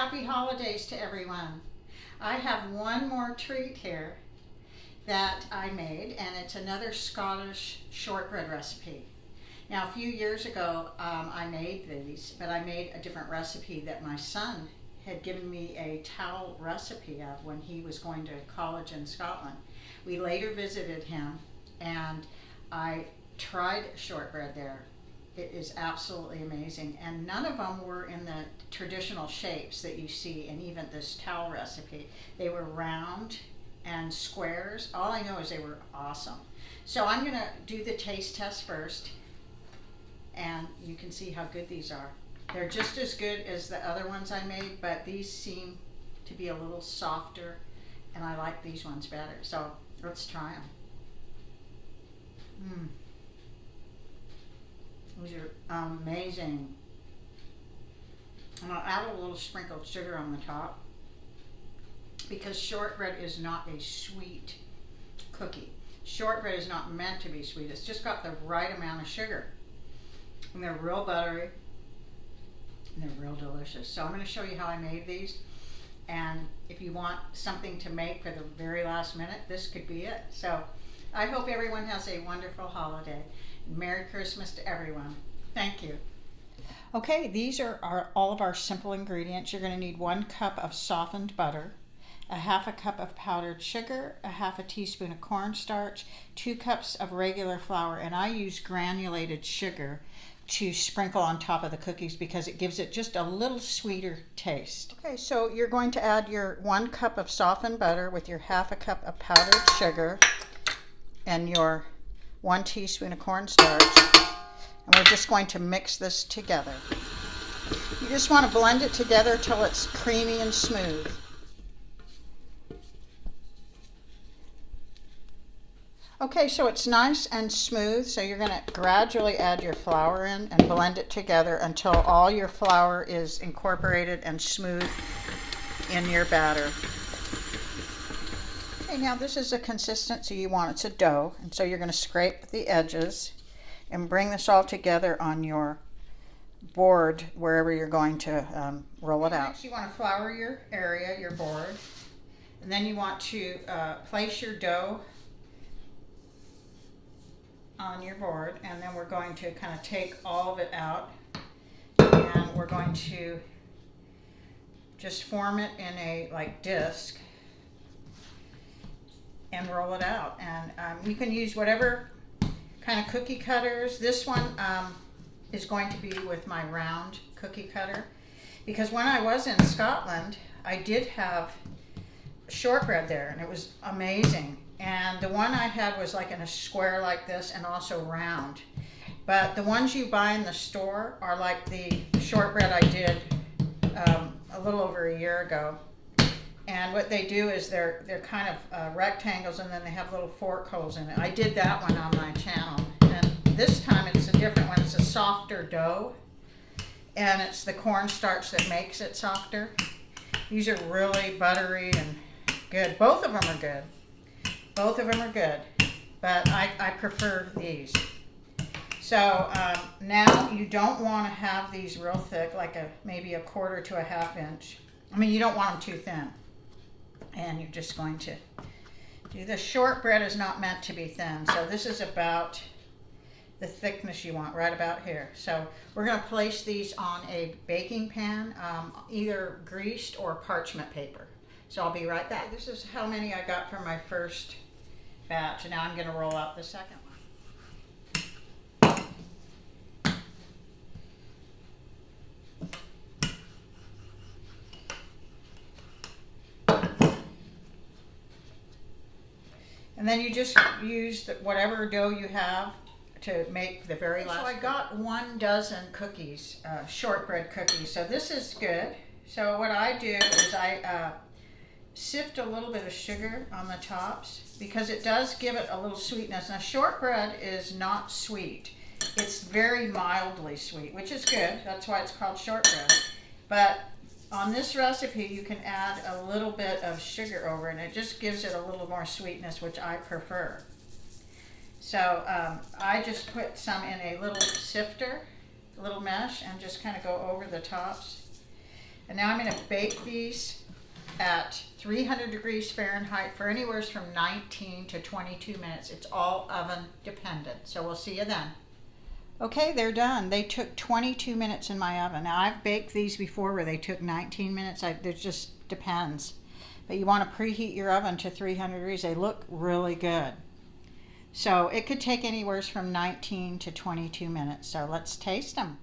happy holidays to everyone. I have one more treat here that I made, and it's another Scottish shortbread recipe. Now, a few years ago, I made these, but I made a different recipe that my son had given me a towel recipe of when he was going to college in Scotland. We later visited him, and I tried shortbread there. It is absolutely amazing, and none of them were in the traditional shapes that you see in even this towel recipe. They were round and squares. All I know is they were awesome. So I'm going to do the taste test first, and you can see how good these are. They're just as good as the other ones I made, but these seem to be a little softer, and I like these ones better. So let's try them. These are amazing. And I'll add a little sprinkled sugar on the top, because shortbread is not a sweet cookie. Shortbread is not meant to be sweet. It's just got the right amount of sugar. And they're real buttery, and they're real delicious. So I'm going to show you how I made these. And if you want something to make for the very last minute, this could be it. So I hope everyone has a wonderful holiday. Merry Christmas to everyone. Thank you. Okay, these are all of our simple ingredients. You're going to need 1 cup of softened butter, a 1/2 cup of powdered sugar, a 1/2 teaspoon of cornstarch, 2 cups of regular flour, and I use granulated sugar to sprinkle on top of the cookies because it gives it just a little sweeter taste. Okay, so you're going to add your 1 cup of softened butter with your 1/2 cup of powdered sugar and your 1 teaspoon of cornstarch, and we're just going to mix this together. You just want to blend it together till it's creamy and smooth. Okay, so it's nice and smooth, so you're going to gradually add your flour in and blend it together until all your flour is incorporated and smooth in your batter. Okay, now this is the consistency you want. It's a dough, and so you're going to scrape the edges and bring this all together on your board wherever you're going to roll it out. Next, you want to flour your area, your board, and then you want to place your dough on your board, and then we're going to kind of take all of it out, and we're going to just form it in a disc and roll it out. And you can use whatever kind of cookie cutters. This one is going to be with my round cookie cutter, because when I was in Scotland I did have shortbread there, and it was amazing. And the one I had was like in a square like this and also round. But the ones you buy in the store are like the shortbread I did a little over a year ago. And what they do is they're kind of rectangles, and then they have little fork holes in it. I did that one on my channel. And this time it's a different one. It's a softer dough, and it's the cornstarch that makes it softer. These are really buttery and good. Both of them are good. Both of them are good, but I prefer these. So now you don't want to have these real thick, like maybe a 1/4 to a 1/2 inch. I mean, you don't want them too thin. And you're just going to do this. Shortbread is not meant to be thin, so this is about the thickness you want, right about here. So we're going to place these on a baking pan, either greased or parchment paper. So I'll be right back. This is how many I got from my first batch, and now I'm going to roll out the second one. And then you just use whatever dough you have to make the very last. So I got 1 dozen cookies, shortbread cookies. So this is good. So what I do is I sift a little bit of sugar on the tops, because it does give it a little sweetness. Now, shortbread is not sweet. It's very mildly sweet, which is good. That's why it's called shortbread. But on this recipe, you can add a little bit of sugar over it, and it just gives it a little more sweetness, which I prefer. So I just put some in a little sifter, a little mesh, and just kind of go over the tops. And now I'm going to bake these at 300 degrees Fahrenheit for anywhere from 19 to 22 minutes. It's all oven dependent. So we'll see you then. Okay, they're done. They took 22 minutes in my oven. Now I've baked these before where they took 19 minutes. It just depends. But you want to preheat your oven to 300 degrees. They look really good. So it could take anywhere from 19 to 22 minutes. So let's taste them.